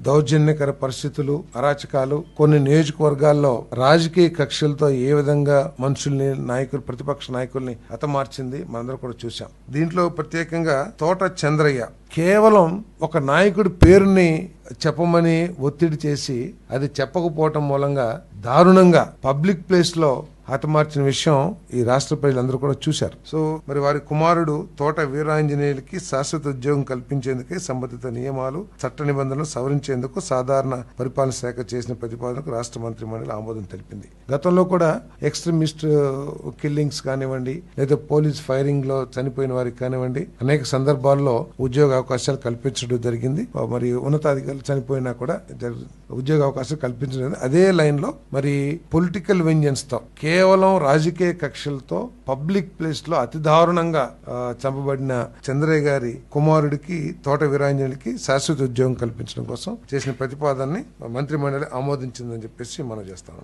దౌర్జన్యకర పరిస్థితులు, అరాచకాలు, కొన్ని నియోజకవర్గాల్లో రాజకీయ కక్షలతో ఏ విధంగా మనుషుల్ని, నాయకులు, ప్రతిపక్ష నాయకుల్ని హతమార్చింది మనందరం కూడా చూసాం. దీంట్లో ప్రత్యేకంగా తోట చంద్రయ్య కేవలం ఒక నాయకుడి పేరుని చెప్పమని ఒత్తిడి చేసి అది చెప్పకపోవటం మూలంగా దారుణంగా పబ్లిక్ ప్లేస్ లో హతమార్చిన విషయం ఈ రాష్ట్ర ప్రజలందరూ కూడా చూశారు. సో మరి వారి కుమారుడు తోట వీరాంజనేయులకి శాశ్వత ఉద్యోగం కల్పించేందుకే సంబంధిత నియమాలు, చట్ట నిబంధనలు సవరించేందుకు సాధారణ పరిపాలన శాఖ చేసిన ప్రతిపాదనకు రాష్ట్ర మంత్రి మండలి ఆమోదం తెలిపింది. గతంలో కూడా ఎక్స్ట్రీమిస్ట్ కిల్లింగ్స్ కానివ్వండి, లేదా పోలీస్ ఫైరింగ్ లో చనిపోయిన వారికి కానివ్వండి, అనేక సందర్భాల్లో ఉద్యోగ అవకాశాలు కల్పించడం జరిగింది. మరి ఉన్నతాధికారులు చనిపోయినా కూడా ఉద్యోగ అవకాశాలు కల్పించడం. అదే లైన్ లో మరి పొలిటికల్ వెంజెన్స్ తో, కేవలం రాజకీయ కక్షలతో పబ్లిక్ ప్లేస్ లో అతి దారుణంగా చంపబడిన చంద్రయ్య గారి కుమారుడికి తోట వీరాంజనేయులకి శాశ్వత ఉద్యోగం కల్పించడం కోసం చేసిన ప్రతిపాదనని మంత్రి మండలి ఆమోదించిందని చెప్పేసి మనం చేస్తాం.